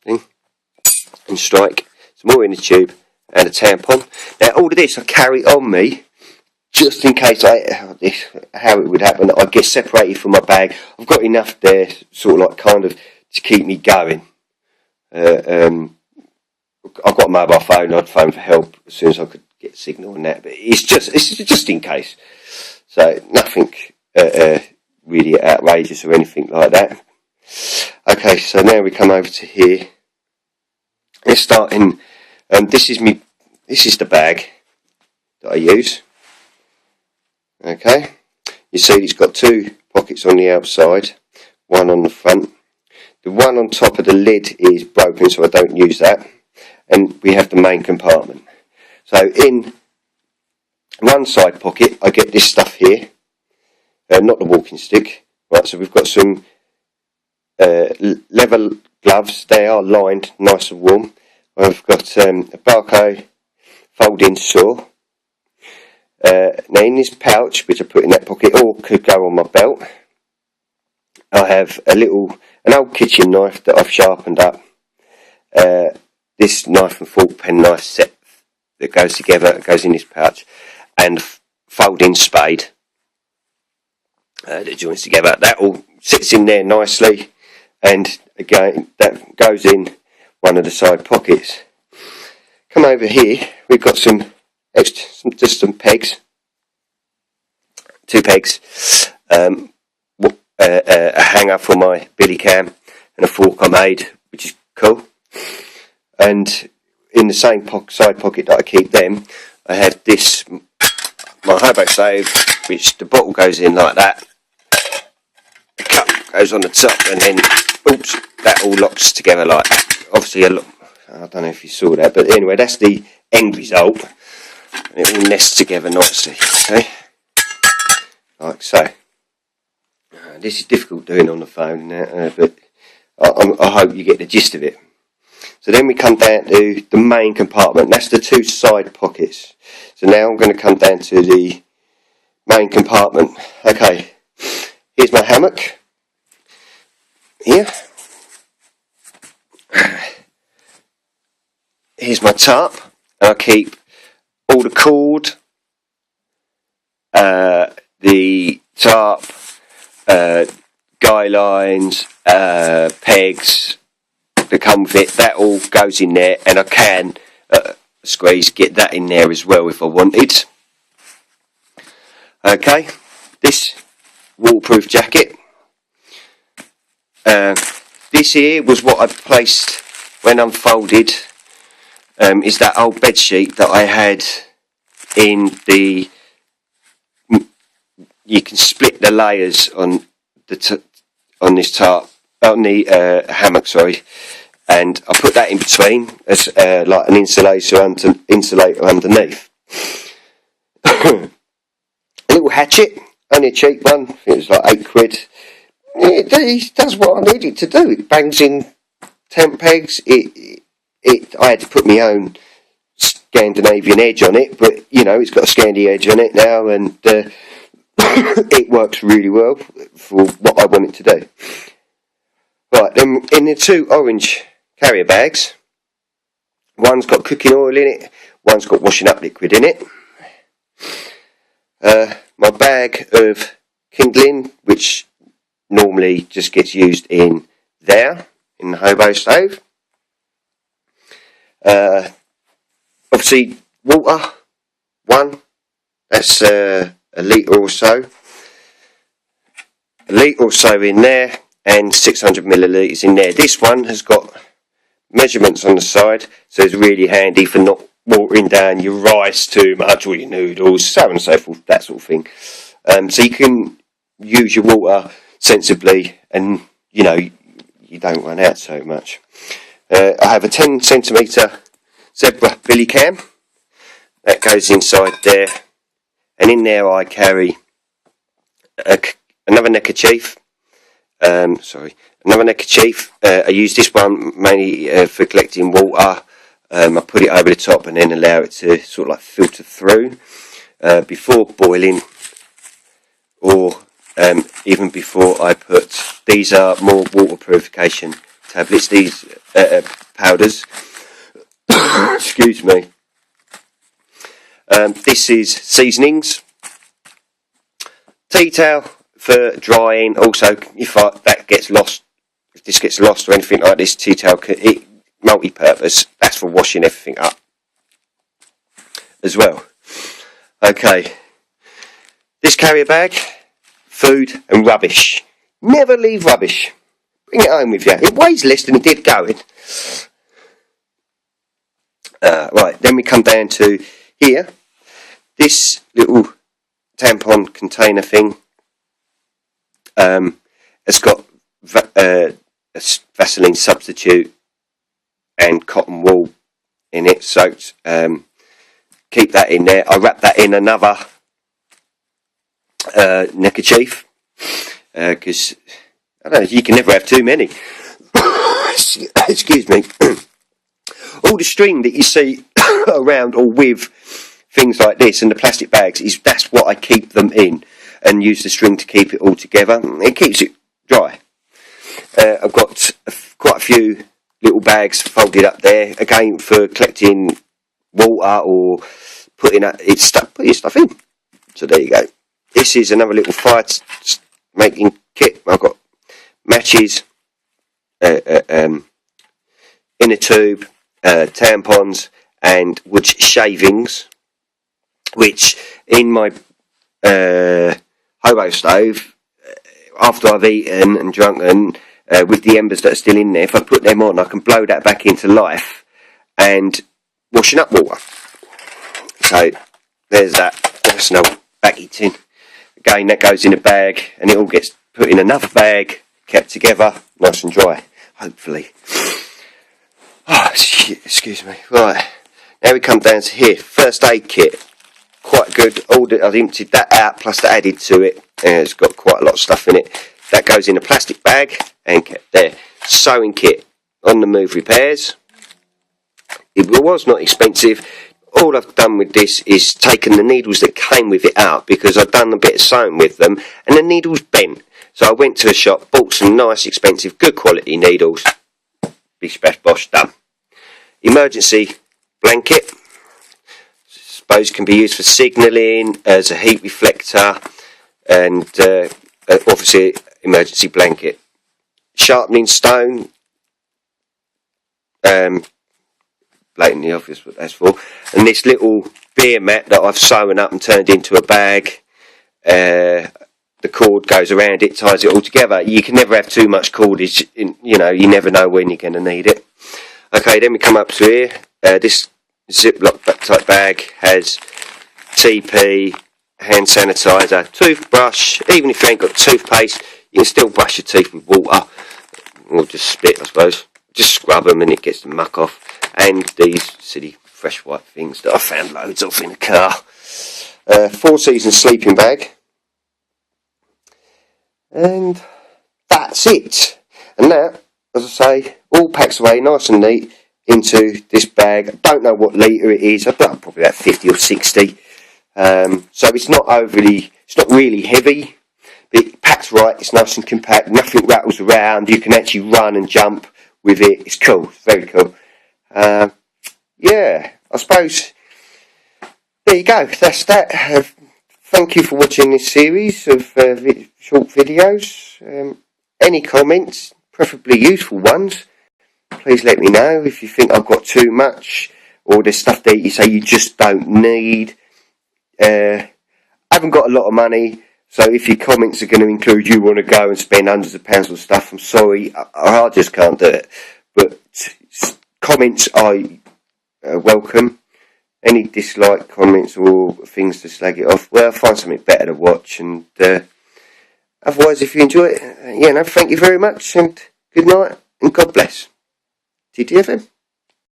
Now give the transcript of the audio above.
thing and strike. Some more in the tube and a tampon. Now all of this I carry on me just in case how it would happen. I get separated from my bag. I've got enough there, sort of like kind of to keep me going. I've got a mobile phone. I'd phone for help as soon as I could get a signal on that. But it's just in case. So nothing really outrageous or anything like that. Okay, so now we come over to here. Let's start in. This is the bag that I use. Okay, you see it's got two pockets on the outside, one on the front. The one on top of the lid is broken, so I don't use that. And we have the main compartment. So in one side pocket, I get this stuff here, not the walking stick. Right, so we've got some leather gloves. They are lined, nice and warm. I've got a Barco folding saw. Now in this pouch, which I put in that pocket, or could go on my belt, I have an old kitchen knife that I've sharpened up. This knife and fork pen knife set that goes together, goes in this pouch, and folding spade that joins together. That all sits in there nicely, and again that goes in one of the side pockets. Come over here, we've got some pegs, 2 pegs, a hanger for my billy cam, and a fork I made, which is cool. And in the same side pocket that I keep them, I have this, my hobo stove, which the bottle goes in like that. The cup goes on the top, and then, oops, that all locks together like that. Obviously, I don't know if you saw that, but anyway, that's the end result. And it all nests together nicely, okay? Like so. This is difficult doing on the phone, but I hope you get the gist of it. So then we come down to the main compartment. That's the 2 side pockets. So now I'm going to come down to the main compartment. Okay, here's my hammock. Here. Here's my tarp. And I keep all the cord, the tarp, guy lines, pegs that come with it, that all goes in there, and I can squeeze get that in there as well if I wanted. Okay, this waterproof jacket, this here was what I placed when unfolded, is that old bed sheet that I had in the, you can split the layers on the on this tarp, on the hammock, sorry, and I put that in between as like an insulator underneath. A little hatchet, only a cheap one. I think it was like £8. It does what I need it to do. It bangs in tent pegs. I had to put my own Scandinavian edge on it, but you know it's got a Scandi edge on it now, and it works really well for what I want it to do. Right, then in the 2 orange carrier bags, one's got cooking oil in it, one's got washing up liquid in it. My bag of kindling, which normally just gets used in there, in the hobo stove. Obviously water, one, that's a litre or so. A litre or so in there, and 600 millilitres in there. This one has got measurements on the side, so it's really handy for not watering down your rice too much or your noodles, so on and so forth, that sort of thing. So you can use your water sensibly, and you know you don't run out so much. I have a 10cm zebra billy cam that goes inside there, and in there I carry another neckerchief. Another neckerchief. I use this one mainly for collecting water. I put it over the top and then allow it to sort of like filter through before boiling, or even before I put. These are more water purification tablets, these powders. Excuse me. This is seasonings. Tea towel for drying. Also, if that gets lost, if this gets lost or anything like this, tea towel, multi-purpose. That's for washing everything up as well. Okay. This carrier bag, food and rubbish. Never leave rubbish. Bring it home with you. It weighs less than it did going. Right, then we come down to here. This little tampon container thing has got a Vaseline substitute and cotton wool in it, so keep that in there. I wrap that in another neckerchief because I don't know, you can never have too many. Excuse me. All the string that you see around or with things like this and the plastic bags, that's what I keep them in, and use the string to keep it all together. It keeps it dry. I've got quite a few little bags folded up there, again for collecting water or putting your stuff in. So there you go. This is another little fire making kit. I've got matches, inner tube, tampons and wood shavings, which in my hobo stove, after I've eaten and drunken, with the embers that are still in there, if I put them on, I can blow that back into life and washing up water. So there's that. That's no baggy tin. Again, that goes in a bag and it all gets put in another bag, kept together, nice and dry, hopefully. Oh, excuse me. Right, now we come down to here. First aid kit, quite good. I've emptied that out, plus that added to it. It's got quite a lot of stuff in it. That goes in a plastic bag and kept there. Sewing kit, on the move repairs. It was not expensive. All I've done with this is taken the needles that came with it out, because I've done a bit of sewing with them and the needles bent. So I went to a shop, bought some nice, expensive, good quality needles. Bish bash bosh, done. Emergency blanket. Suppose can be used for signalling, as a heat reflector, and obviously emergency blanket. Sharpening stone. Blatantly obvious what that's for. And this little beer mat that I've sewn up and turned into a bag. The cord goes around it, ties it all together. You can never have too much cordage, you never know when you're going to need it. Okay, then we come up to here. This Ziploc type bag has TP, hand sanitizer, toothbrush. Even if you ain't got toothpaste, you can still brush your teeth with water, or just spit, I suppose. Just scrub them and it gets the muck off. And these silly fresh white things that I found loads of in the car. 4 Seasons sleeping bag. And that's it. And that, as I say, all packs away nice and neat into this bag. I don't know what litre it is. I've done probably about 50 or 60. So it's not really heavy. But it packs right, it's nice and compact, nothing rattles around. You can actually run and jump with it. It's cool, it's very cool. Yeah, I suppose there you go. That's that. Thank you for watching this series of short videos. Any comments, preferably useful ones, please let me know. If you think I've got too much, or there's stuff that you say you just don't need. I haven't got a lot of money, so if your comments are going to include you want to go and spend hundreds of pounds on stuff, I'm sorry, I just can't do it. But comments are welcome. Any dislike comments or things to slag it off, well, find something better to watch. And otherwise, if you enjoy it, thank you very much, and good night, and God bless. TTFN.